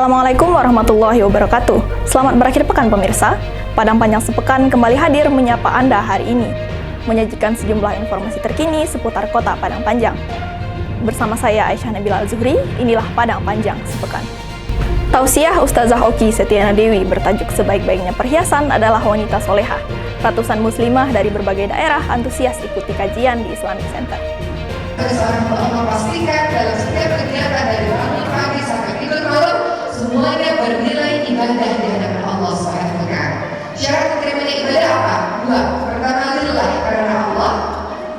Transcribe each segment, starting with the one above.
Assalamualaikum warahmatullahi wabarakatuh. Selamat berakhir pekan pemirsa. Padang Panjang Sepekan kembali hadir menyapa Anda hari ini, menyajikan sejumlah informasi terkini seputar kota Padang Panjang. Bersama saya Aisyah Nabila Al-Zuhri, inilah Padang Panjang Sepekan. Tausiah Ustazah Oki Setiana Dewi bertajuk Sebaik-baiknya Perhiasan adalah Wanita Solehah. Ratusan muslimah dari berbagai daerah antusias ikuti kajian di Islamic Center. Seorang Allah memastikan dalam setiap kegiatan dari pagi sampai tidur malam semuanya bernilai ibadah di hadapan Allah SWT. Syarat diterimanya ibadah apa? Dua. Pertama, lillah karena Allah.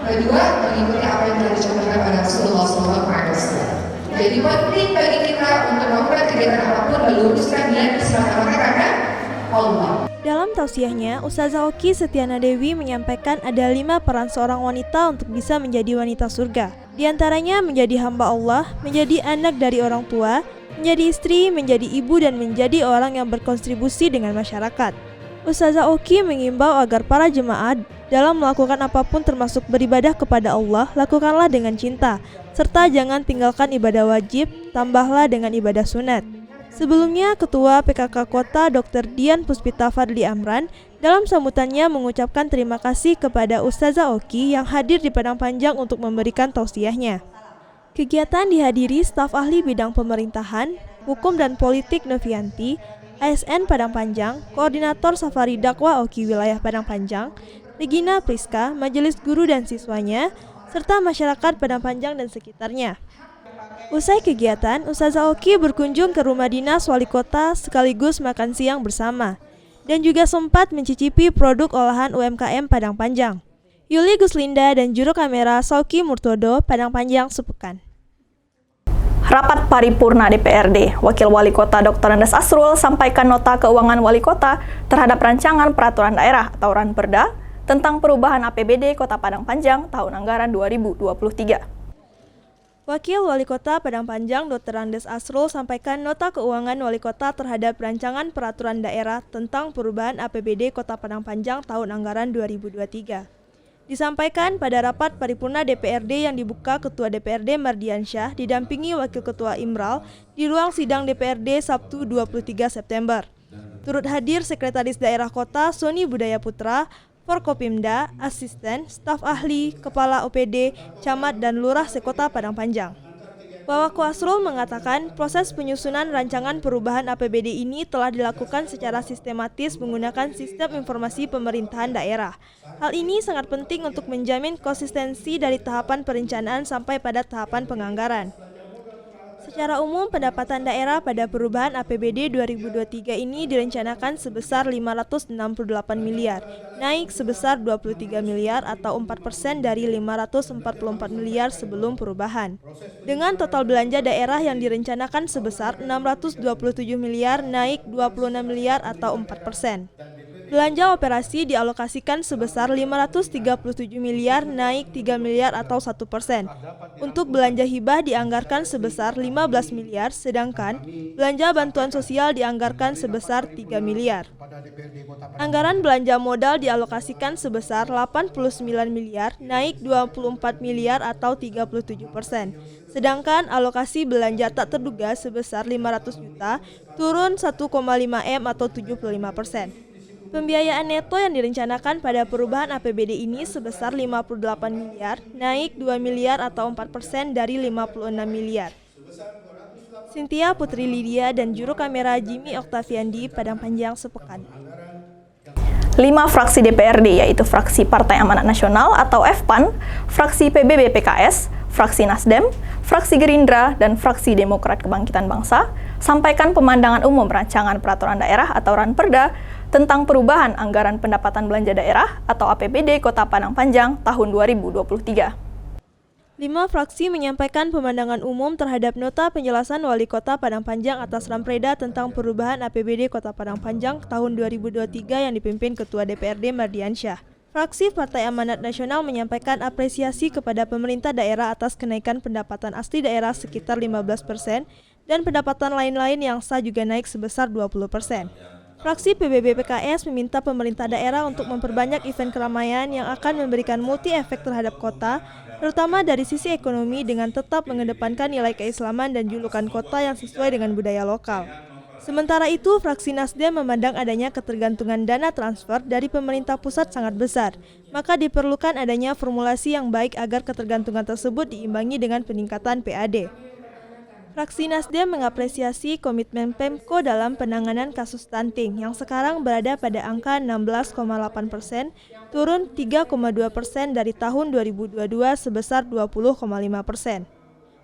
Kedua, mengikuti apa yang telah dicontohkan pada Rasulullah SAW. Jadi penting bagi kita untuk melakukan kegiatan apapun meluruskan niat semata-mata karena Allah. Dalam tausiahnya, Ustazah Oki Setiana Dewi menyampaikan ada 5 peran seorang wanita untuk bisa menjadi wanita surga. Di antaranya menjadi hamba Allah, menjadi anak dari orang tua, menjadi istri, menjadi ibu, dan menjadi orang yang berkontribusi dengan masyarakat. Ustazah Oki mengimbau agar para jemaah dalam melakukan apapun termasuk beribadah kepada Allah, lakukanlah dengan cinta, serta jangan tinggalkan ibadah wajib, tambahlah dengan ibadah sunat. Sebelumnya, Ketua PKK Kota Dr. Dian Puspita Fadli Amran dalam sambutannya mengucapkan terima kasih kepada Ustazah Oki yang hadir di Padang Panjang untuk memberikan tausiahnya. Kegiatan dihadiri staf ahli bidang pemerintahan, hukum dan politik Novianti, ASN Padang Panjang, Koordinator Safari Dakwah Oki Wilayah Padang Panjang, Regina Priska, majelis guru dan siswanya, serta masyarakat Padang Panjang dan sekitarnya. Usai kegiatan, Ustazah Oki berkunjung ke rumah dinas wali kota sekaligus makan siang bersama dan juga sempat mencicipi produk olahan UMKM Padang Panjang. Yuli Guslinda dan juru kamera Sauki Murtodo, Padang Panjang Sepekan. Rapat paripurna DPRD, Wakil Wali Kota Dr. Andes Asrul sampaikan nota keuangan Wali Kota terhadap rancangan peraturan daerah atau Ranperda tentang perubahan APBD Kota Padang Panjang tahun anggaran 2023. Wakil Wali Kota Padang Panjang Dr. Andes Asrul sampaikan nota keuangan Wali Kota terhadap rancangan peraturan daerah tentang perubahan APBD Kota Padang Panjang tahun anggaran 2023. Disampaikan pada rapat paripurna DPRD yang dibuka Ketua DPRD Mardiansyah didampingi Wakil Ketua Imral di ruang sidang DPRD Sabtu 23 September. Turut hadir Sekretaris Daerah Kota Sony Budaya Putra, Forkopimda, asisten, staf ahli, kepala OPD, camat dan lurah sekota Padang Panjang. Wawako Asrul mengatakan proses penyusunan rancangan perubahan APBD ini telah dilakukan secara sistematis menggunakan sistem informasi pemerintahan daerah. Hal ini sangat penting untuk menjamin konsistensi dari tahapan perencanaan sampai pada tahapan penganggaran. Secara umum, pendapatan daerah pada perubahan APBD 2023 ini direncanakan sebesar 568 miliar, naik sebesar 23 miliar atau 4% dari 544 miliar sebelum perubahan. Dengan total belanja daerah yang direncanakan sebesar 627 miliar, naik 26 miliar atau 4%. Belanja operasi dialokasikan sebesar 537 miliar, naik 3 miliar atau 1%. Untuk belanja hibah dianggarkan sebesar 15 miliar, sedangkan belanja bantuan sosial dianggarkan sebesar 3 miliar. Anggaran belanja modal dialokasikan sebesar 89 miliar, naik 24 miliar atau 37%. Sedangkan alokasi belanja tak terduga sebesar 500 juta, turun 1,5 M atau 75%. Pembiayaan neto yang direncanakan pada perubahan APBD ini sebesar 58 miliar, naik 2 miliar atau 4% dari 56 miliar. Cynthia Putri Lydia dan juru kamera Jimmy Octaviandi, Padang Panjang Sepekan. 5 fraksi DPRD yaitu fraksi Partai Amanat Nasional atau FPAN, fraksi PBB PKS, fraksi Nasdem, fraksi Gerindra, dan fraksi Demokrat Kebangkitan Bangsa sampaikan pemandangan umum rancangan peraturan daerah atau Ranperda tentang perubahan anggaran pendapatan belanja daerah atau APBD Kota Padang Panjang tahun 2023. 5 fraksi menyampaikan pemandangan umum terhadap nota penjelasan Wali Kota Padang Panjang atas Ranperda tentang perubahan APBD Kota Padang Panjang tahun 2023 yang dipimpin Ketua DPRD Mardiansyah. Fraksi Partai Amanat Nasional menyampaikan apresiasi kepada pemerintah daerah atas kenaikan pendapatan asli daerah sekitar 15% dan pendapatan lain-lain yang sah juga naik sebesar 20%. Fraksi PBB PKS meminta pemerintah daerah untuk memperbanyak event keramaian yang akan memberikan multi efek terhadap kota, terutama dari sisi ekonomi dengan tetap mengedepankan nilai keislaman dan julukan kota yang sesuai dengan budaya lokal. Sementara itu, fraksi Nasdem memandang adanya ketergantungan dana transfer dari pemerintah pusat sangat besar, maka diperlukan adanya formulasi yang baik agar ketergantungan tersebut diimbangi dengan peningkatan PAD. Fraksi Nasdem mengapresiasi komitmen Pemko dalam penanganan kasus stunting yang sekarang berada pada angka 16,8%, turun 3,2% dari tahun 2022 sebesar 20,5%.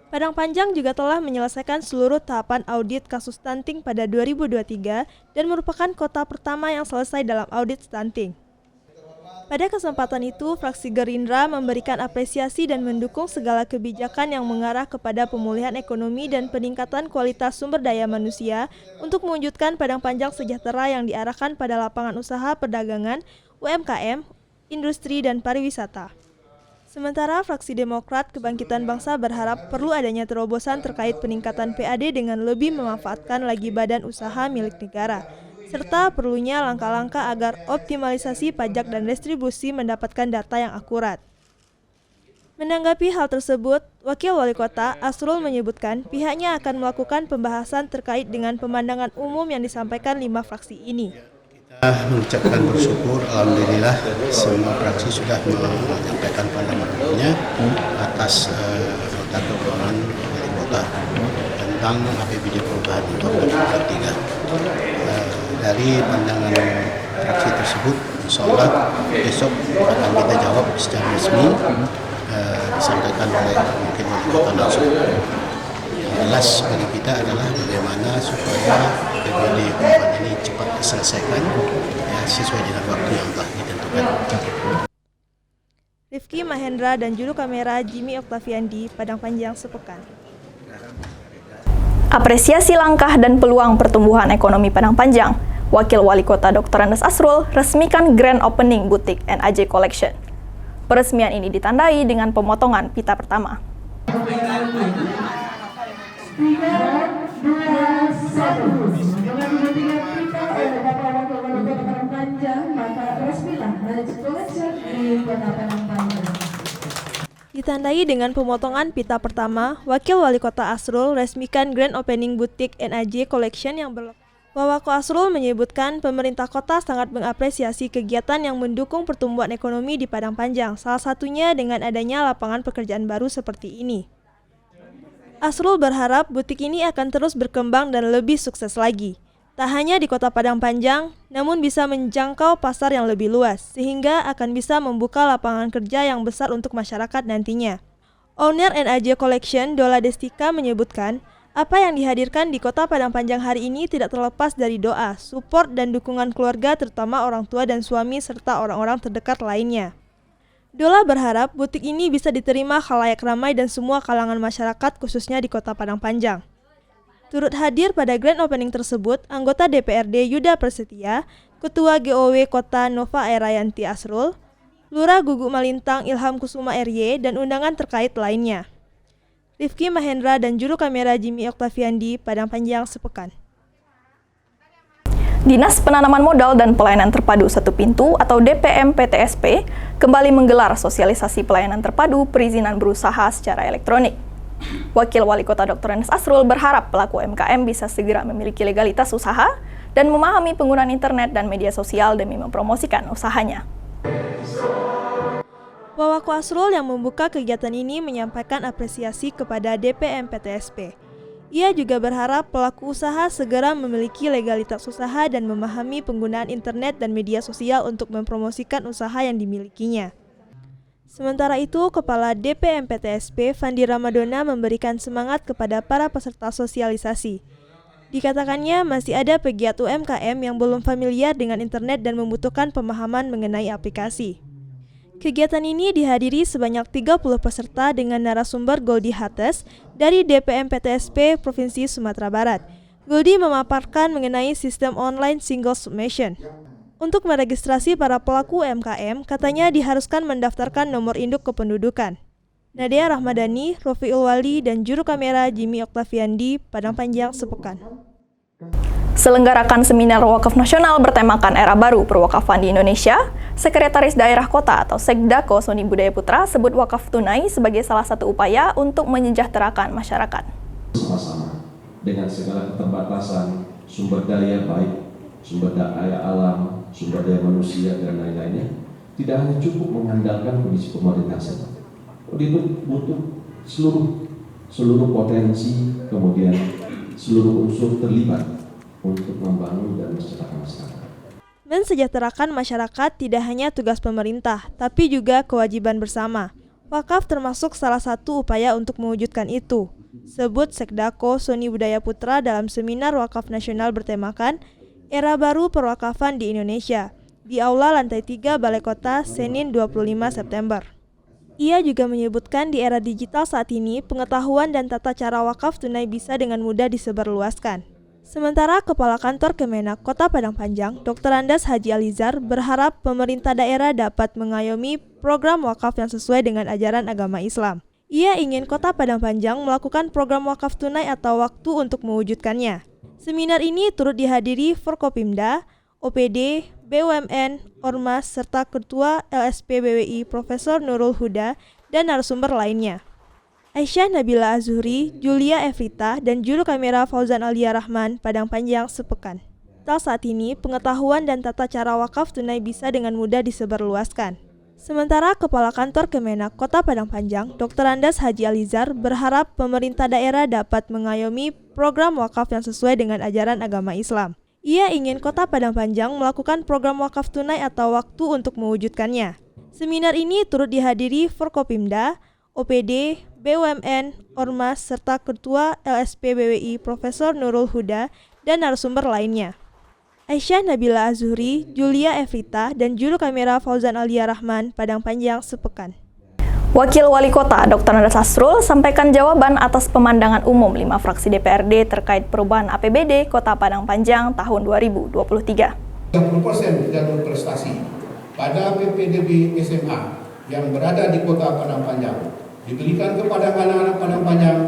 Padang Panjang juga telah menyelesaikan seluruh tahapan audit kasus stunting pada 2023 dan merupakan kota pertama yang selesai dalam audit stunting. Pada kesempatan itu, fraksi Gerindra memberikan apresiasi dan mendukung segala kebijakan yang mengarah kepada pemulihan ekonomi dan peningkatan kualitas sumber daya manusia untuk mewujudkan Padang Panjang sejahtera yang diarahkan pada lapangan usaha perdagangan, UMKM, industri, dan pariwisata. Sementara fraksi Demokrat Kebangkitan Bangsa berharap perlu adanya terobosan terkait peningkatan PAD dengan lebih memanfaatkan lagi badan usaha milik negara, serta perlunya langkah-langkah agar optimalisasi pajak dan distribusi mendapatkan data yang akurat. Menanggapi hal tersebut, Wakil Wali Kota Asrul menyebutkan pihaknya akan melakukan pembahasan terkait dengan pemandangan umum yang disampaikan 5 fraksi ini. Kita mengucapkan bersyukur, alhamdulillah semua fraksi sudah menyampaikan pandangannya atas nota keuangan Wali Kota tentang APBD perubahan untuk 2023. Dari pandangan fraksi tersebut, insya Allah besok akan kita jawab secara resmi, disampaikan oleh mungkin Wali Kota langsung. Yang jelas bagi kita adalah bagaimana supaya APBD perubahan ini cepat diselesaikan ya, sesuai dengan waktu yang telah ditentukan. Rifki Mahendra dan juru kamera Jimmy Oktaviandi, Padang Panjang sepekan. Apresiasi langkah dan peluang pertumbuhan ekonomi Padang Panjang, Wakil Wali Kota Dr. Andes Asrul resmikan grand opening butik NAJ Collection. Peresmian ini ditandai dengan pemotongan pita pertama. 3, 2, 1. Dengan dibentuknya pita oleh Bapak Wakil Wali Kota Padang Panjang, maka resmilah NAJ Collection di Kota Padang Panjang. Ditandai dengan pemotongan pita pertama, Wakil Wali Kota Asrul resmikan grand opening butik NAJ Collection yang berlaku. Wawako Asrul menyebutkan pemerintah kota sangat mengapresiasi kegiatan yang mendukung pertumbuhan ekonomi di Padang Panjang, salah satunya dengan adanya lapangan pekerjaan baru seperti ini. Asrul berharap butik ini akan terus berkembang dan lebih sukses lagi. Tak hanya di Kota Padang Panjang, namun bisa menjangkau pasar yang lebih luas, sehingga akan bisa membuka lapangan kerja yang besar untuk masyarakat nantinya. Owner NAJ Collection, Dola Destika, menyebutkan, apa yang dihadirkan di Kota Padang Panjang hari ini tidak terlepas dari doa, support, dan dukungan keluarga terutama orang tua dan suami serta orang-orang terdekat lainnya. Dola berharap butik ini bisa diterima khalayak ramai dan semua kalangan masyarakat khususnya di Kota Padang Panjang. Turut hadir pada grand opening tersebut, anggota DPRD Yuda Prasetya, Ketua GOW Kota Nova Erayanti Asrul, Lurah Gugu Malintang Ilham Kusuma RY, dan undangan terkait lainnya. Rifki Mahendra dan juru kamera Jimmy Oktaviandi, Padang Panjang sepekan. Dinas Penanaman Modal dan Pelayanan Terpadu Satu Pintu atau DPM PTSP kembali menggelar sosialisasi pelayanan terpadu perizinan berusaha secara elektronik. Wakil Wali Kota Dr. Andes Asrul berharap pelaku UMKM bisa segera memiliki legalitas usaha dan memahami penggunaan internet dan media sosial demi mempromosikan usahanya. Wawako Asrul yang membuka kegiatan ini menyampaikan apresiasi kepada DPM PTSP. Ia juga berharap pelaku usaha segera memiliki legalitas usaha dan memahami penggunaan internet dan media sosial untuk mempromosikan usaha yang dimilikinya. Sementara itu, Kepala DPM PTSP Fandi Ramadona memberikan semangat kepada para peserta sosialisasi. Dikatakannya masih ada pegiat UMKM yang belum familiar dengan internet dan membutuhkan pemahaman mengenai aplikasi. Kegiatan ini dihadiri sebanyak 30 peserta dengan narasumber Goldi Hates dari DPM PTSP Provinsi Sumatera Barat. Goldi memaparkan mengenai sistem online single submission. Untuk meregistrasi para pelaku UMKM, katanya diharuskan mendaftarkan nomor induk kependudukan. Nadia Rahmadani, Rofiul Wali, dan juru kamera Jimmy Oktaviandi, Padang Panjang sepekan. Selenggarakan seminar wakaf nasional bertemakan era baru perwakafan di Indonesia, Sekretaris Daerah Kota atau Sekdako Sony Budaya Putra sebut wakaf tunai sebagai salah satu upaya untuk menyejahterakan masyarakat. Sama-sama dengan segala keterbatasan sumber daya baik, sumber daya alam, sumber daya manusia dan lain-lainnya, tidak hanya cukup mengandalkan kondisi pemerintah saja. Itu butuh seluruh potensi, kemudian seluruh unsur terlibat untuk membangun dan mensejahterakan masyarakat. Mensejahterakan masyarakat tidak hanya tugas pemerintah, tapi juga kewajiban bersama. Wakaf termasuk salah satu upaya untuk mewujudkan itu. Sebut Sekdako Soni Budaya Putra dalam seminar Wakaf Nasional bertemakan Era Baru Perwakafan di Indonesia di Aula Lantai 3 Balai Kota Senin 25 September. Ia juga menyebutkan di era digital saat ini, pengetahuan dan tata cara wakaf tunai bisa dengan mudah disebarluaskan. Sementara Kepala Kantor Kemenak Kota Padang Panjang, Dr. Andes Haji Alizar, berharap pemerintah daerah dapat mengayomi program wakaf yang sesuai dengan ajaran agama Islam. Ia ingin Kota Padang Panjang melakukan program wakaf tunai atau waktu untuk mewujudkannya. Seminar ini turut dihadiri Forkopimda, OPD, BUMN, Ormas, serta Ketua LSP BWI Profesor Nurul Huda dan narasumber lainnya. Aisyah Nabila Azhuri, Julia Evrita, dan juru kamera Fauzan Alia Rahman, Padang Panjang sepekan. Saat ini, pengetahuan dan tata cara wakaf tunai bisa dengan mudah disebarluaskan. Sementara Kepala Kantor Kemenak Kota Padang Panjang, Dr. Andes Haji Alizar, berharap pemerintah daerah dapat mengayomi program wakaf yang sesuai dengan ajaran agama Islam. Ia ingin Kota Padang Panjang melakukan program wakaf tunai atau waktu untuk mewujudkannya. Seminar ini turut dihadiri Forkopimda, OPD, BUMN, Ormas, serta Ketua LSP BWI Profesor Nurul Huda dan narasumber lainnya. Aisyah Nabila Azhuri, Julia Evrita, dan juru kamera Fauzan Alia Rahman, Padang Panjang sepekan. Wakil Wali Kota Dr. Andes Asrul sampaikan jawaban atas pemandangan umum 5 fraksi DPRD terkait perubahan APBD Kota Padang Panjang tahun 2023. 30% jalur prestasi pada PPDB SMA yang berada di Kota Padang Panjang diberikan kepada anak-anak Padang Panjang.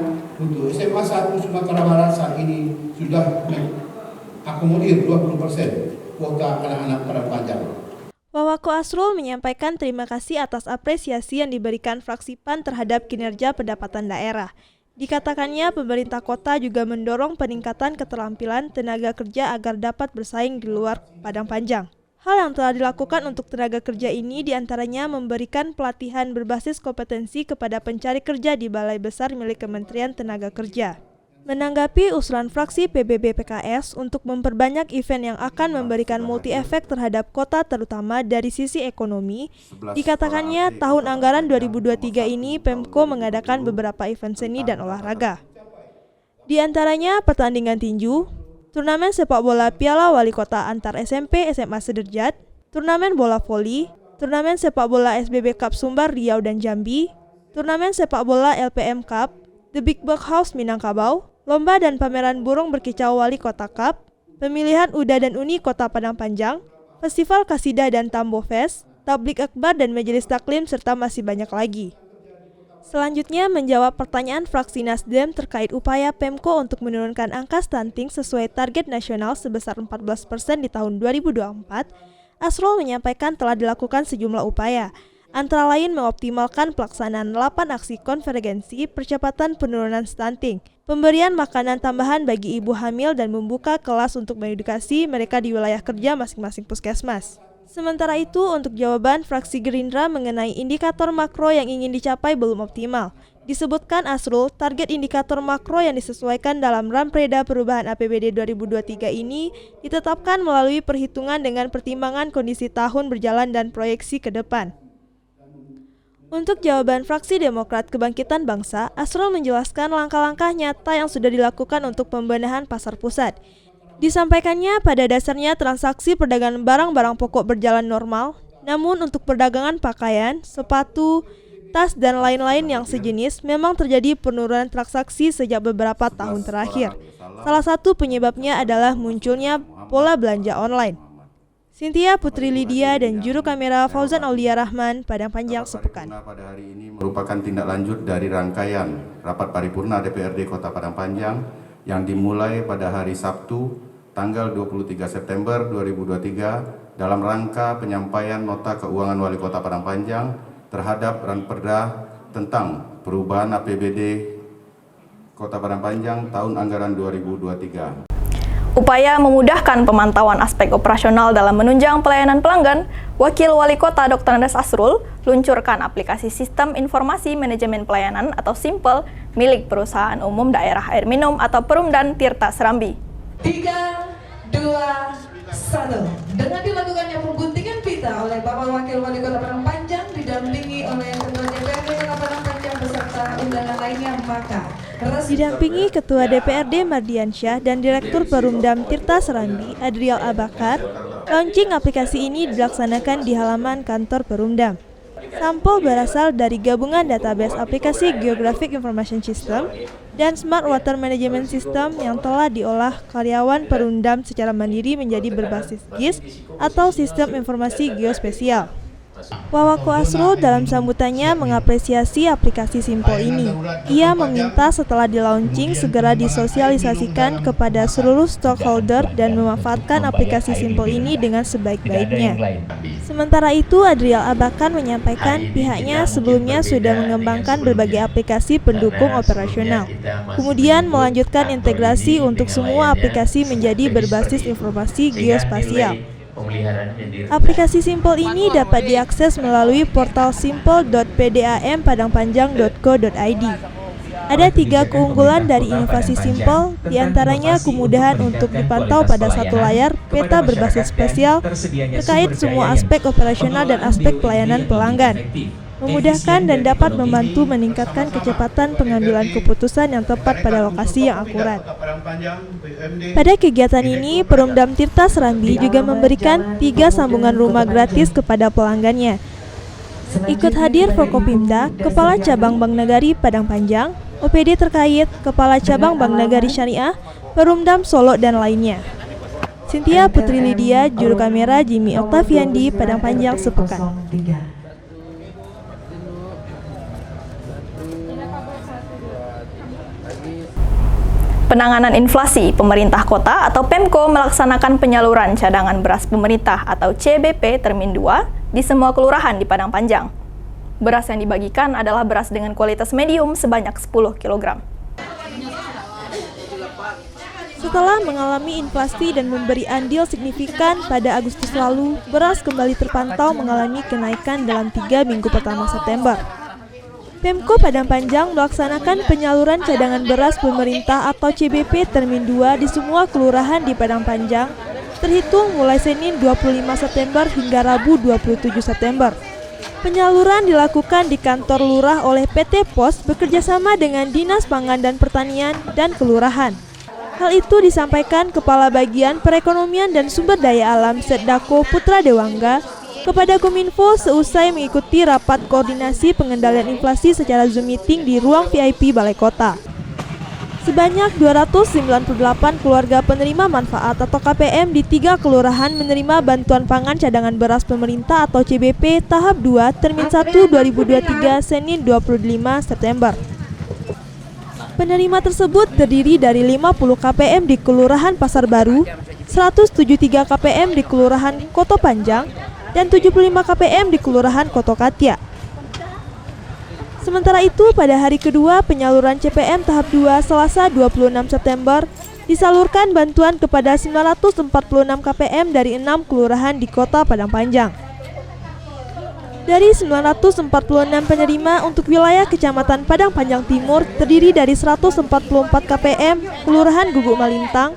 Untuk SMA 1 Sumatera Barat saat ini sudah mengakomodir 20% kuota anak-anak Padang Panjang. Wawako Asrul menyampaikan terima kasih atas apresiasi yang diberikan fraksi PAN terhadap kinerja pendapatan daerah. Dikatakannya pemerintah kota juga mendorong peningkatan keterampilan tenaga kerja agar dapat bersaing di luar Padang Panjang. Hal yang telah dilakukan untuk tenaga kerja ini diantaranya memberikan pelatihan berbasis kompetensi kepada pencari kerja di Balai Besar milik Kementerian Tenaga Kerja. Menanggapi usulan fraksi PBB PKS untuk memperbanyak event yang akan memberikan multi-efek terhadap kota terutama dari sisi ekonomi, dikatakannya tahun anggaran 2023 ini Pemko mengadakan beberapa event seni dan olahraga. Di antaranya pertandingan tinju, turnamen sepak bola Piala Wali Kota antar SMP SMA sederajat, turnamen bola voli, turnamen sepak bola SBB Cup Sumbar Riau dan Jambi, turnamen sepak bola LPM Cup, The Big Bug House Minangkabau, lomba dan pameran burung berkicau Wali Kota Cup, pemilihan UDA dan UNI Kota Padang Panjang, festival Kasidah dan Tambo Fest, tablik akbar dan majelis taklim serta masih banyak lagi. Selanjutnya menjawab pertanyaan fraksi Nasdem terkait upaya Pemko untuk menurunkan angka stunting sesuai target nasional sebesar 14% di tahun 2024, Asrul menyampaikan telah dilakukan sejumlah upaya, antara lain mengoptimalkan pelaksanaan 8 aksi konvergensi percepatan penurunan stunting, pemberian makanan tambahan bagi ibu hamil dan membuka kelas untuk mengedukasi mereka di wilayah kerja masing-masing puskesmas. Sementara itu, untuk jawaban fraksi Gerindra mengenai indikator makro yang ingin dicapai belum optimal. Disebutkan Asrul, target indikator makro yang disesuaikan dalam Rampreda Perubahan APBD 2023 ini ditetapkan melalui perhitungan dengan pertimbangan kondisi tahun berjalan dan proyeksi ke depan. Untuk jawaban fraksi Demokrat Kebangkitan Bangsa, Asrul menjelaskan langkah-langkah nyata yang sudah dilakukan untuk pembenahan pasar pusat. Disampaikannya pada dasarnya transaksi perdagangan barang-barang pokok berjalan normal, namun untuk perdagangan pakaian, sepatu, tas, dan lain-lain yang sejenis memang terjadi penurunan transaksi sejak beberapa tahun terakhir. Salah satu penyebabnya adalah munculnya pola belanja online. Cynthia Putri Lydia dan juru kamera Fauzan Aulia Rahman, Padang Panjang sepekan. Pada hari ini merupakan tindak lanjut dari rangkaian rapat paripurna DPRD Kota Padang Panjang yang dimulai pada hari Sabtu tanggal 23 September 2023 dalam rangka penyampaian nota keuangan Wali Kota Padang Panjang terhadap Ranperda tentang perubahan APBD Kota Padang Panjang tahun anggaran 2023. Upaya memudahkan pemantauan aspek operasional dalam menunjang pelayanan pelanggan, Wakil Wali Kota Dr. Andes Asrul luncurkan aplikasi Sistem Informasi Manajemen Pelayanan atau SIMPL milik Perusahaan Umum Daerah Air Minum atau Perumdan Tirta Serambi. 3, 2, 1. Dengan dilakukannya pengguntingan pita oleh Bapak Wakil Wali Kota Padang Panjang didampingi oleh Ketua DPRD Kota Padang Panjang beserta undangan lainnya, maka Didampingi Ketua DPRD Mardiansyah dan Direktur Perumdam Tirta Serambi Adrial Abakar, launching aplikasi ini dilaksanakan di halaman kantor Perumdam. Sampel berasal dari gabungan database aplikasi Geographic Information System dan Smart Water Management System yang telah diolah karyawan Perumdam secara mandiri menjadi berbasis GIS atau Sistem Informasi Geospesial. Wawako Asrul dalam sambutannya mengapresiasi aplikasi SIMPL ini. Ia meminta setelah di-launching segera disosialisasikan kepada seluruh stakeholder dan memanfaatkan aplikasi SIMPL ini dengan sebaik-baiknya. Sementara itu, Adrial Abakar menyampaikan pihaknya sebelumnya sudah mengembangkan berbagai aplikasi pendukung operasional. Kemudian melanjutkan integrasi untuk semua aplikasi menjadi berbasis informasi geospasial. Aplikasi SIMPL ini dapat diakses melalui portal simple.pdam-padangpanjang.co.id. Ada 3 keunggulan dari inovasi SIMPL, diantaranya kemudahan untuk dipantau pada satu layar, peta berbasis spesial, terkait semua aspek operasional dan aspek pelayanan pelanggan, memudahkan dan dapat membantu meningkatkan kecepatan pengambilan keputusan yang tepat pada lokasi yang akurat. Pada kegiatan ini, Perumdam Tirta Serambi juga memberikan 3 sambungan rumah gratis kepada pelanggannya. Ikut hadir Forkopimda, Kepala Cabang Bank Nagari Padang Panjang, OPD terkait, Kepala Cabang Bank Nagari Syariah, Perumdam Solo, dan lainnya. Cynthia Putri Lydia, Juru Kamera Jimmy Octaviandi, Padang Panjang sepekan. Penanganan inflasi, pemerintah kota atau Pemko melaksanakan penyaluran cadangan beras pemerintah atau CBP Termin 2 di semua kelurahan di Padang Panjang. Beras yang dibagikan adalah beras dengan kualitas medium sebanyak 10 kg. Setelah mengalami inflasi dan memberi andil signifikan pada Agustus lalu, beras kembali terpantau mengalami kenaikan dalam 3 minggu pertama September. Pemko Padang Panjang melaksanakan penyaluran cadangan beras pemerintah atau CBP Termin 2 di semua kelurahan di Padang Panjang, terhitung mulai Senin 25 September hingga Rabu 27 September. Penyaluran dilakukan di kantor lurah oleh PT Pos bekerjasama dengan Dinas Pangan dan Pertanian dan Kelurahan. Hal itu disampaikan Kepala Bagian Perekonomian dan Sumber Daya Alam Setdako Putra Dewangga kepada Kominfo seusai mengikuti rapat koordinasi pengendalian inflasi secara Zoom meeting di ruang VIP Balai Kota. Sebanyak 298 keluarga penerima manfaat atau KPM di 3 kelurahan menerima bantuan pangan cadangan beras pemerintah atau CBP tahap 2 Termin 1 2023 Senin 25 September. Penerima tersebut terdiri dari 50 KPM di Kelurahan Pasar Baru, 173 KPM di Kelurahan Koto Panjang, dan 75 KPM di Kelurahan Koto Katia. Sementara itu, pada hari kedua penyaluran CPM tahap 2 Selasa 26 September, disalurkan bantuan kepada 946 KPM dari 6 kelurahan di Kota Padang Panjang. Dari 946 penerima untuk wilayah Kecamatan Padang Panjang Timur terdiri dari 144 KPM Kelurahan Guguk Malintang,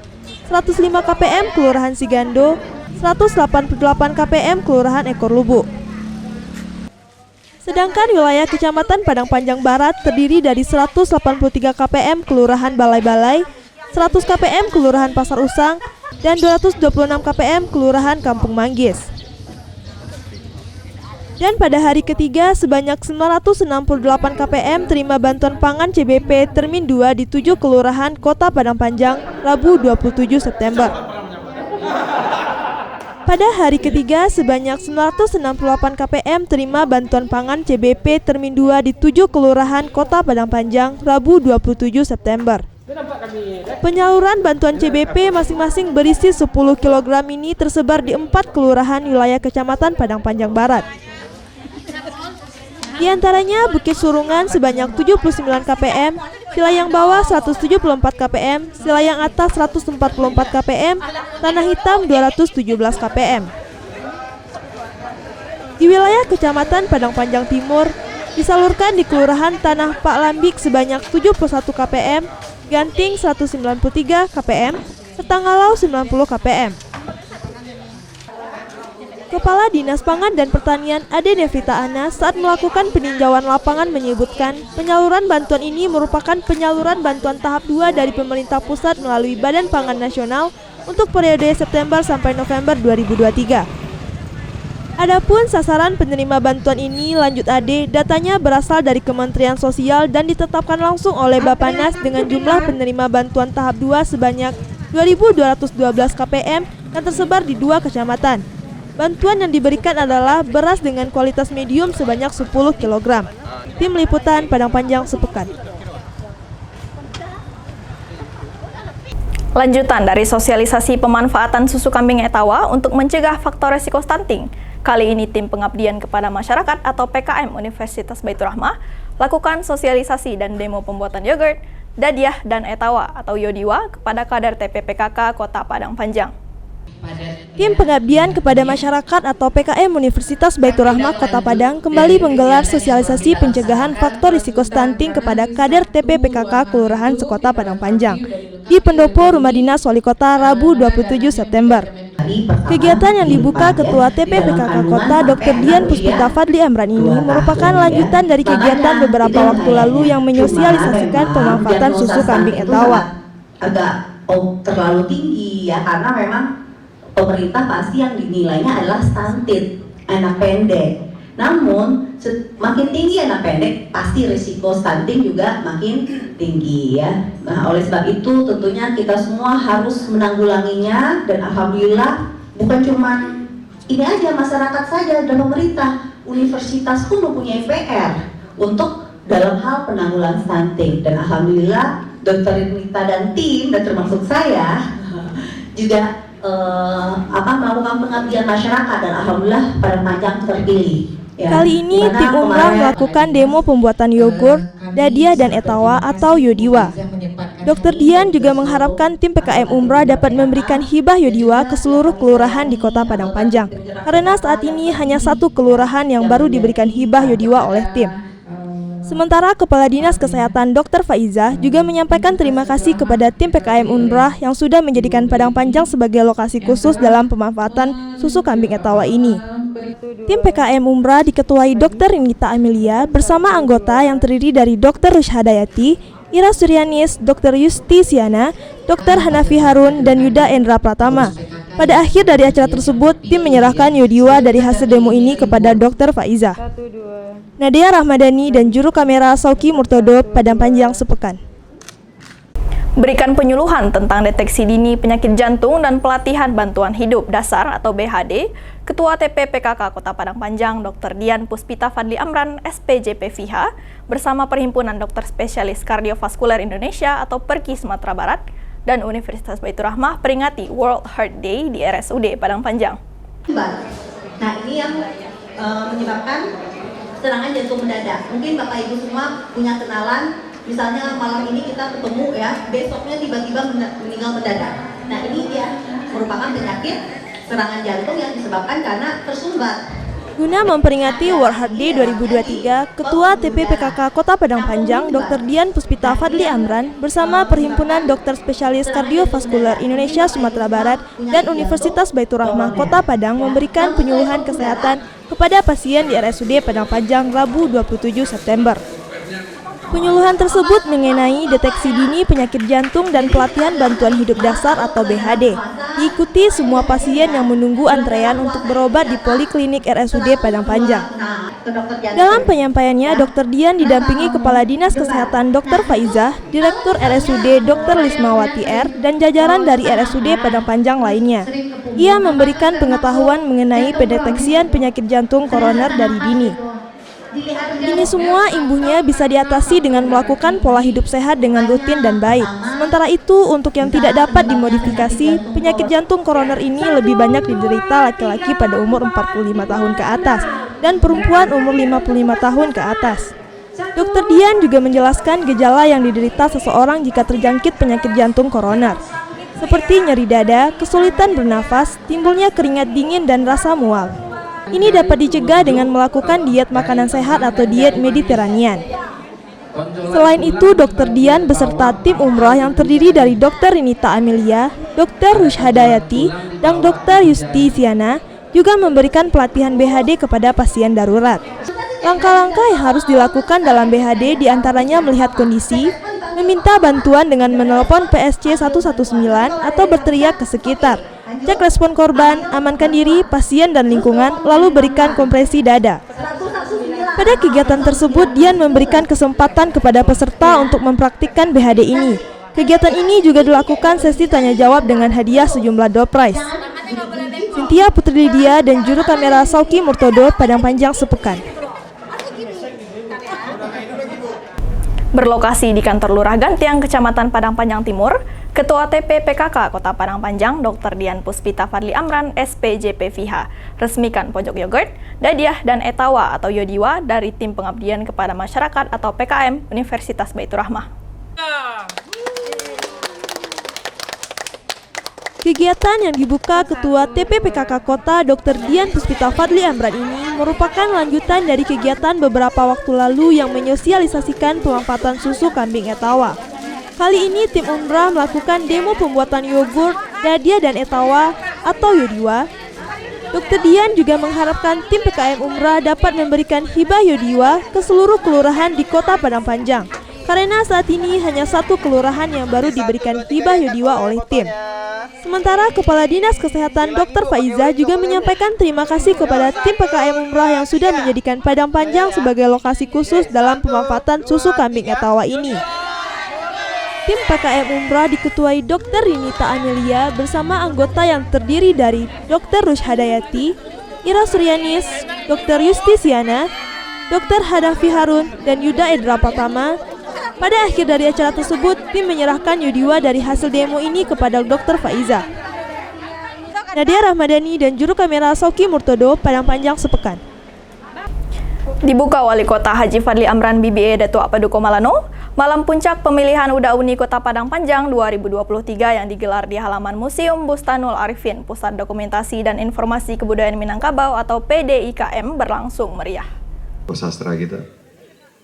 105 KPM Kelurahan Sigando, 188 KPM Kelurahan Ekor Lubuk. Sedangkan wilayah Kecamatan Padang Panjang Barat terdiri dari 183 KPM Kelurahan Balai-Balai, 100 KPM Kelurahan Pasar Usang, dan 226 KPM Kelurahan Kampung Manggis. Dan pada hari ketiga, sebanyak 968 KPM terima bantuan pangan CBP Termin 2 di 7 kelurahan Kota Padang Panjang, Rabu 27 September. Pada hari ketiga, sebanyak 968 KPM terima bantuan pangan CBP Termin 2 di 7 kelurahan Kota Padang Panjang, Rabu 27 September. Penyaluran bantuan CBP masing-masing berisi 10 kg ini tersebar di 4 kelurahan wilayah Kecamatan Padang Panjang Barat. Di antaranya Bukit Surungan sebanyak 79 KPM, sila yang bawah 174 kpm, sila yang atas 144 kpm, tanah hitam 217 kpm. Di wilayah Kecamatan Padang Panjang Timur, disalurkan di Kelurahan Tanah Pak Lambik sebanyak 71 kpm, Ganting 193 kpm, Setanggalau 90 kpm. Kepala Dinas Pangan dan Pertanian Ade Devita Ana saat melakukan peninjauan lapangan menyebutkan penyaluran bantuan ini merupakan penyaluran bantuan tahap 2 dari pemerintah pusat melalui Badan Pangan Nasional untuk periode September sampai November 2023. Adapun sasaran penerima bantuan ini, lanjut Ade, datanya berasal dari Kementerian Sosial dan ditetapkan langsung oleh Bappenas dengan jumlah penerima bantuan tahap 2 sebanyak 2.212 kpm yang tersebar di 2 kecamatan. Bantuan yang diberikan adalah beras dengan kualitas medium sebanyak 10 kg. Tim Liputan Padang Panjang sepekan. Lanjutan dari sosialisasi pemanfaatan susu kambing etawa untuk mencegah faktor resiko stunting. Kali ini tim pengabdian kepada masyarakat atau PKM Universitas Baitur Rahmah lakukan sosialisasi dan demo pembuatan yogurt, dadiah, dan etawa atau yodiwa kepada kader TPPKK Kota Padang Panjang. Tim pengabdian kepada masyarakat atau PKM Universitas Baitur Rahmah Kota Padang kembali menggelar sosialisasi pencegahan faktor risiko stunting kepada kader TPPKK Kelurahan Sekota Padang Panjang di Pendopo Rumah Dinas Wali Kota Rabu 27 September. Kegiatan yang dibuka Ketua TPPKK Kota Dr. Dian Puspita Fadli Amran ini merupakan lanjutan dari kegiatan beberapa waktu lalu yang menyosialisasikan pemanfaatan susu kambing etawa. Agak terlalu tinggi ya, karena memang pemerintah pasti yang dinilainya adalah stunted, anak pendek. Namun makin tinggi anak pendek, pasti risiko stunting juga makin tinggi ya. Nah, oleh sebab itu tentunya kita semua harus menanggulanginya, dan alhamdulillah bukan cuma ini aja masyarakat saja dan pemerintah, universitas pun mempunyai PR untuk dalam hal penanggulangan stunting. Dan alhamdulillah Dr. Rita dan tim, dan termasuk saya juga melakukan pengabdian masyarakat, dan alhamdulillah Padang Panjang terpilih. Ya, kali ini tim Umrah melakukan demo pembuatan yogurt, dadiah, dan etawa atau yodiwa. Dr. Dian juga mengharapkan tim PKM Umrah dapat memberikan hibah yodiwa ke seluruh kelurahan di Kota Padang Panjang, karena saat ini hanya 1 kelurahan yang baru diberikan hibah yodiwa oleh tim. Sementara Kepala Dinas Kesehatan Dr. Faiza juga menyampaikan terima kasih kepada tim PKM Umrah yang sudah menjadikan Padang Panjang sebagai lokasi khusus dalam pemanfaatan susu kambing etawa ini. Tim PKM Umrah diketuai Dr. Rinita Amelia bersama anggota yang terdiri dari Dr. Rushadayati, Ira Suryanis, Dr. Yusti Siana, Dr. Hanafi Harun, dan Yuda Endra Pratama. Pada akhir dari acara tersebut, tim menyerahkan yodiwa dari hasil demo ini kepada Dr. Faiza. Nadia Rahmadani dan juru kamera Sauki Murtodo, Padang Panjang sepekan. Berikan penyuluhan tentang deteksi dini penyakit jantung dan pelatihan bantuan hidup dasar atau BHD, Ketua TPPKK Kota Padang Panjang Dr. Dian Puspita Fadli Amran SPJP FIHA bersama Perhimpunan Dokter Spesialis Kardiovaskuler Indonesia atau PERKI Sumatera Barat dan Universitas Baitur Rahmah peringati World Heart Day di RSUD Padang Panjang. Nah, ini yang menyebabkan serangan jantung mendadak. Mungkin Bapak Ibu semua punya kenalan, misalnya malam ini kita ketemu ya, besoknya tiba-tiba meninggal mendadak. Nah, ini dia merupakan penyakit serangan jantung yang disebabkan karena tersumbat. Guna memperingati World Heart Day 2023, Ketua TPPKK Kota Padang Panjang Dr. Dian Puspita Fadli Amran bersama Perhimpunan Dokter Spesialis Kardiovaskuler Indonesia Sumatera Barat dan Universitas Baitur Rahmah Kota Padang memberikan penyuluhan kesehatan kepada pasien di RSUD Padang Panjang Rabu 27 September. Penyuluhan tersebut mengenai deteksi dini penyakit jantung dan pelatihan bantuan hidup dasar atau BHD. Diikuti semua pasien yang menunggu antrean untuk berobat di Poliklinik RSUD Padang Panjang. Dalam penyampaiannya, Dr. Dian didampingi Kepala Dinas Kesehatan Dr. Faiza, Direktur RSUD Dr. Lismawati R, dan jajaran dari RSUD Padang Panjang lainnya. Ia memberikan pengetahuan mengenai pendeteksian penyakit jantung koroner dari dini. Ini semua imbuhnya bisa diatasi dengan melakukan pola hidup sehat dengan rutin dan baik. Sementara itu, untuk yang tidak dapat dimodifikasi, penyakit jantung koroner ini lebih banyak diderita laki-laki pada umur 45 tahun ke atas dan perempuan umur 55 tahun ke atas. Dr. Dian juga menjelaskan gejala yang diderita seseorang jika terjangkit penyakit jantung koroner, seperti nyeri dada, kesulitan bernafas, timbulnya keringat dingin, dan rasa mual. Ini dapat dicegah dengan melakukan diet makanan sehat atau diet Mediterranean. Selain itu, Dr. Dian beserta tim umrah yang terdiri dari Dr. Rinita Amelia, Dr. Rushadayati, dan Dr. Yustiziana juga memberikan pelatihan BHD kepada pasien darurat. Langkah-langkah yang harus dilakukan dalam BHD diantaranya melihat kondisi, meminta bantuan dengan menelpon PSC 119 atau berteriak ke sekitar, cek respon korban, amankan diri, pasien dan lingkungan, lalu berikan kompresi dada. Pada kegiatan tersebut, Dian memberikan kesempatan kepada peserta untuk mempraktikkan BHD ini. Kegiatan ini juga dilakukan sesi tanya jawab dengan hadiah sejumlah door prize. Cynthia Putri Lydia dan juru kamera Sauki Murtodo, Padang Panjang sepekan. Berlokasi di kantor Lurah Gantiang, Kecamatan Padang Panjang Timur, Ketua TP PKK Kota Padang Panjang, Dr. Dian Puspita Fadli Amran, SPJP FIHA, resmikan pojok yogurt, dadiah, dan etawa atau yodiwa dari tim pengabdian kepada masyarakat atau PKM Universitas Baitur Rahmah. Kegiatan yang dibuka Ketua TP PKK Kota Dr. Dian Puspita Fadli Amran ini merupakan lanjutan dari kegiatan beberapa waktu lalu yang menyosialisasikan pemanfaatan susu kambing etawa. Kali ini tim umrah melakukan demo pembuatan yogurt, dadiah, dan etawa atau yodiwa. Dr. Dian juga mengharapkan tim PKM umrah dapat memberikan hibah yodiwa ke seluruh kelurahan di Kota Padang Panjang, karena saat ini hanya satu kelurahan yang baru diberikan hibah yodiwa oleh tim. Sementara Kepala Dinas Kesehatan Dr. Faiza juga menyampaikan terima kasih kepada tim PKM Umrah yang sudah menjadikan Padang Panjang sebagai lokasi khusus dalam pemanfaatan susu kambing etawa ini. Tim PKM Umrah diketuai Dr. Rinita Amelia bersama anggota yang terdiri dari Dr. Rushadayati, Ira Suryanis, Dr. Yustiziana, Dr. Hadafi Harun, dan Yuda Edra Pratama. Pada akhir dari acara tersebut, tim menyerahkan yodiwa dari hasil demo ini kepada Dr. Faiza. Nadia Rahmadani dan juru kamera Sauki Murtodo, Padang Panjang sepekan. Dibuka Wali Kota Haji Fadli Amran BBA Datuk Paduka Malano, malam puncak pemilihan UDA UNI Kota Padang Panjang 2023 yang digelar di halaman Museum Bustanul Arifin, Pusat Dokumentasi dan Informasi Kebudayaan Minangkabau atau PDIKM berlangsung meriah. Sastra kita.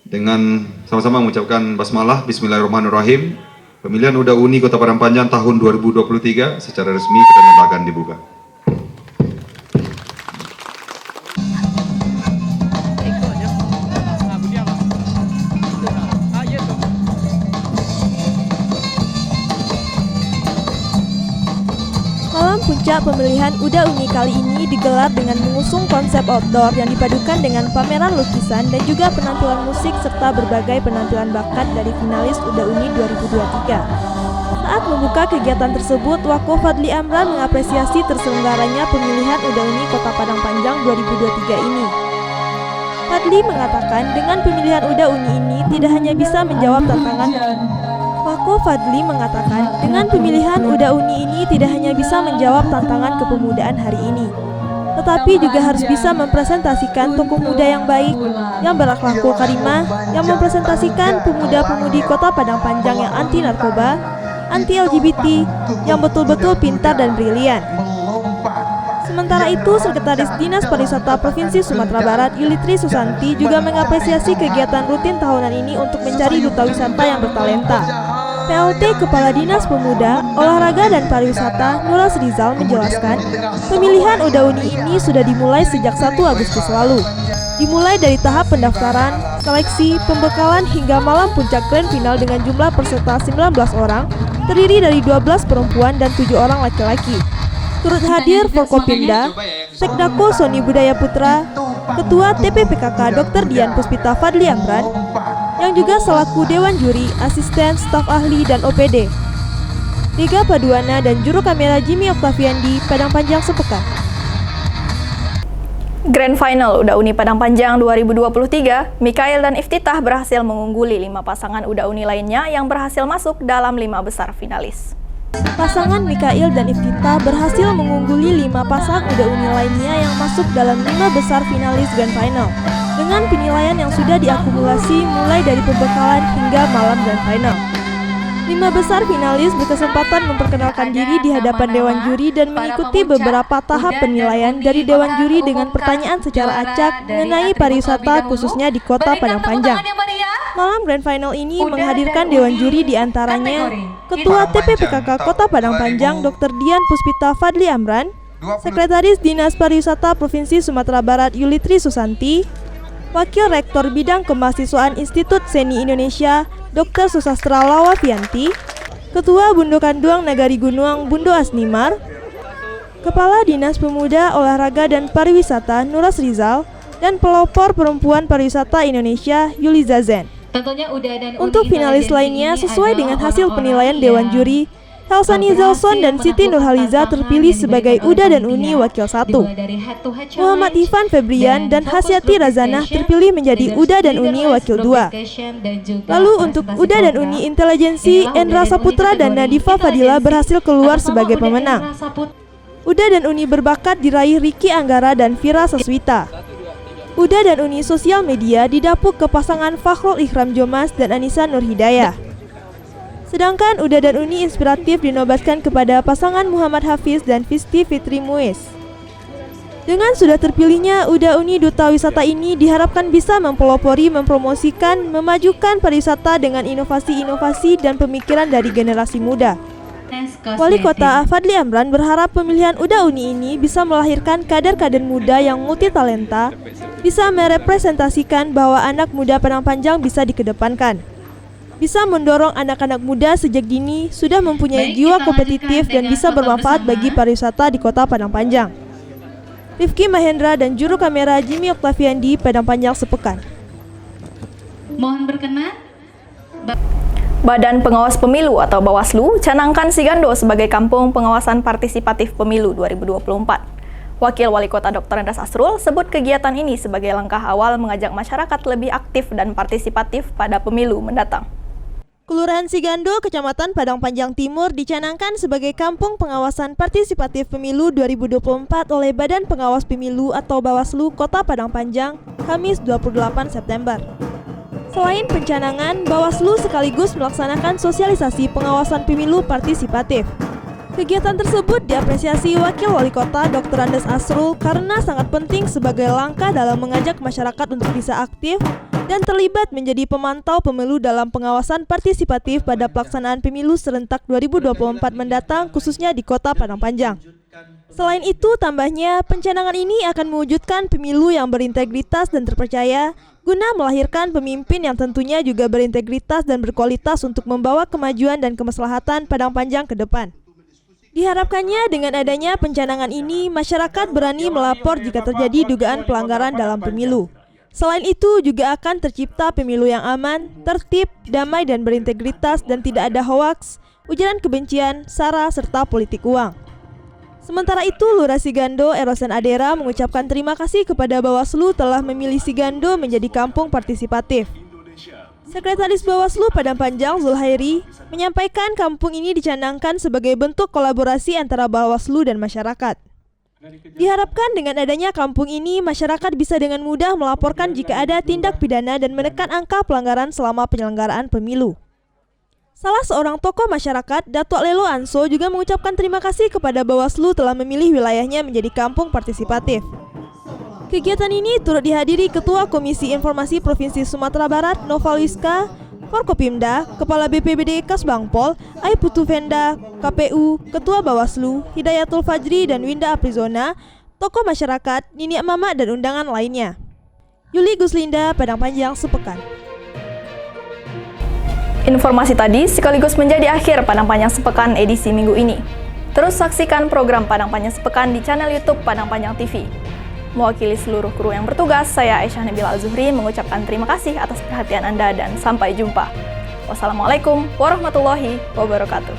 Dengan sama-sama mengucapkan basmalah, bismillahirrahmanirrahim, pemilihan UDA UNI Kota Padang Panjang tahun 2023 secara resmi kita nyatakan dibuka. Malam puncak pemilihan UDA UNI kali ini digelar dengan mengusung konsep outdoor yang dipadukan dengan pameran lukisan dan juga penampilan musik serta berbagai penampilan bakat dari finalis UDA UNI 2023. Saat membuka kegiatan tersebut, Wako Fadli Amran mengapresiasi terselenggaranya pemilihan UDA UNI Kota Padang Panjang 2023 ini. Fadli mengatakan dengan pemilihan UDA UNI ini tidak hanya bisa menjawab tantangan. Wako Fadli mengatakan dengan pemilihan UDA UNI ini tidak hanya bisa menjawab tantangan kepemudaan hari ini, tetapi juga harus bisa mempresentasikan tokoh muda yang baik, yang berakhlakul karimah, yang mempresentasikan pemuda-pemudi Kota Padang Panjang yang anti narkoba, anti LGBT, yang betul-betul pintar dan brilian. Sementara itu, Sekretaris Dinas Pariwisata Provinsi Sumatera Barat, Yulitri Susanti, juga mengapresiasi kegiatan rutin tahunan ini untuk mencari duta wisata yang bertalenta. PLT Kepala Dinas Pemuda, Olahraga dan Pariwisata, Nuras Rizal menjelaskan, pemilihan UDA UNI ini sudah dimulai sejak 1 Agustus lalu. Dimulai dari tahap pendaftaran, seleksi, pembekalan hingga malam puncak grand final dengan jumlah peserta 19 orang, terdiri dari 12 perempuan dan 7 orang laki-laki. Turut hadir Forkopimda, Sekdako Soni Budaya Putra, Ketua TP PKK Dr. Dian Puspita Fadli Amran, yang juga selaku Dewan Juri, Asisten, Staf Ahli, dan OPD. Liga Paduana dan juru kamera Jimmy Octaviandi, Padang Panjang sepekan. Grand Final UDA UNI Padang Panjang 2023, Mikael dan Iftitah berhasil mengungguli 5 pasangan UDA UNI lainnya yang berhasil masuk dalam 5 besar finalis. Pasangan Mikail dan Iftita berhasil mengungguli 5 pasang Uda Uni lainnya yang masuk dalam 5 besar finalis Grand Final dengan penilaian yang sudah diakumulasi mulai dari pembekalan hingga malam Grand Final. 5 besar finalis berkesempatan memperkenalkan diri di hadapan Dewan Juri dan mengikuti beberapa tahap penilaian dari Dewan Juri dengan pertanyaan secara acak mengenai pariwisata khususnya di Kota Padang Panjang. Malam Grand Final ini menghadirkan Dewan Juri diantaranya Ketua TPPKK Kota Padang Panjang Dr. Dian Puspita Fadli Amran, Sekretaris Dinas Pariwisata Provinsi Sumatera Barat Yulitri Susanti, Wakil Rektor Bidang Kemahasiswaan Institut Seni Indonesia Dr. Susastra Lawafianti, Ketua Bundo Kanduang Nagari Gunuang Bundo Asnimar, Kepala Dinas Pemuda, Olahraga dan Pariwisata Nuras Rizal, dan pelopor perempuan pariwisata Indonesia Yuliza Zen. Untuk finalis lainnya sesuai dengan hasil penilaian Dewan Juri, Helsani Zelson dan Siti Nurhaliza terpilih sebagai Uda dan Uni Wakil 1. Muhammad Ivan Febrian dan Hasyati Razanah terpilih menjadi Uda dan Uni Wakil 2. Lalu untuk Uda dan Uni Intelijensi, Endra Saputra dan Nadifa Fadila berhasil keluar sebagai pemenang. Uda dan Uni Berbakat diraih Riki Anggara dan Vira Saswita. Uda dan Uni Sosial Media didapuk ke pasangan Fakhrul Ikram Jomas dan Anissa Nurhidayah. Sedangkan Uda dan Uni Inspiratif dinobatkan kepada pasangan Muhammad Hafiz dan Fisti Fitri Muiz. Dengan sudah terpilihnya Uda Uni Duta Wisata ini diharapkan bisa mempelopori, mempromosikan, memajukan pariwisata dengan inovasi-inovasi dan pemikiran dari generasi muda. Wali Kota Fadli Amran berharap pemilihan Uda Uni ini bisa melahirkan kader-kader muda yang multitalenta, bisa merepresentasikan bahwa anak muda Padang Panjang bisa dikedepankan, bisa mendorong anak-anak muda sejak dini sudah mempunyai jiwa kompetitif dan bisa bermanfaat bagi pariwisata di Kota Padang Panjang. Rifki Mahendra dan juru kamera Jimmy Octaviandi, Padang Panjang Sepekan. Mohon berkenan. Badan Pengawas Pemilu atau Bawaslu canangkan Sigando sebagai Kampung Pengawasan Partisipatif Pemilu 2024. Wakil Wali Kota Dr. Andes Asrul sebut kegiatan ini sebagai langkah awal mengajak masyarakat lebih aktif dan partisipatif pada pemilu mendatang. Kelurahan Sigando, Kecamatan Padang Panjang Timur dicanangkan sebagai Kampung Pengawasan Partisipatif Pemilu 2024 oleh Badan Pengawas Pemilu atau Bawaslu Kota Padang Panjang, Kamis 28 September. Selain pencanangan, Bawaslu sekaligus melaksanakan sosialisasi pengawasan pemilu partisipatif. Kegiatan tersebut diapresiasi Wakil Wali Kota Dr. Andes Asrul karena sangat penting sebagai langkah dalam mengajak masyarakat untuk bisa aktif dan terlibat menjadi pemantau pemilu dalam pengawasan partisipatif pada pelaksanaan pemilu serentak 2024 mendatang khususnya di Kota Padang Panjang. Selain itu, tambahnya, pencanangan ini akan mewujudkan pemilu yang berintegritas dan terpercaya guna melahirkan pemimpin yang tentunya juga berintegritas dan berkualitas untuk membawa kemajuan dan kemaslahatan Padang Panjang ke depan. Diharapkannya dengan adanya pencanangan ini, masyarakat berani melapor jika terjadi dugaan pelanggaran dalam pemilu. Selain itu, juga akan tercipta pemilu yang aman, tertib, damai dan berintegritas dan tidak ada hoaks, ujaran kebencian, sara, serta politik uang. Sementara itu, Lurah Sigando, Erosen Adera mengucapkan terima kasih kepada Bawaslu telah memilih Sigando menjadi kampung partisipatif. Sekretaris Bawaslu Padang Panjang Zulhairi menyampaikan kampung ini dicanangkan sebagai bentuk kolaborasi antara Bawaslu dan masyarakat. Diharapkan dengan adanya kampung ini, masyarakat bisa dengan mudah melaporkan jika ada tindak pidana dan menekan angka pelanggaran selama penyelenggaraan pemilu. Salah seorang tokoh masyarakat, Datuk Lelo Anso, juga mengucapkan terima kasih kepada Bawaslu telah memilih wilayahnya menjadi kampung partisipatif. Kegiatan ini turut dihadiri Ketua Komisi Informasi Provinsi Sumatera Barat, Noval Wiska, Forkopimda, Kepala BPBD Kasbangpol, Aiputu Venda, KPU, Ketua Bawaslu, Hidayatul Fajri dan Winda Aprizona, tokoh masyarakat, Nini Mama dan undangan lainnya. Yuli Guslinda, Padang Panjang Sepekan. Informasi tadi sekaligus menjadi akhir Padang Panjang Sepekan edisi minggu ini. Terus saksikan program Padang Panjang Sepekan di channel YouTube Padang Panjang TV. Mewakili seluruh kru yang bertugas, saya Aisyah Nabila Al-Zuhri mengucapkan terima kasih atas perhatian Anda dan sampai jumpa. Wassalamualaikum warahmatullahi wabarakatuh.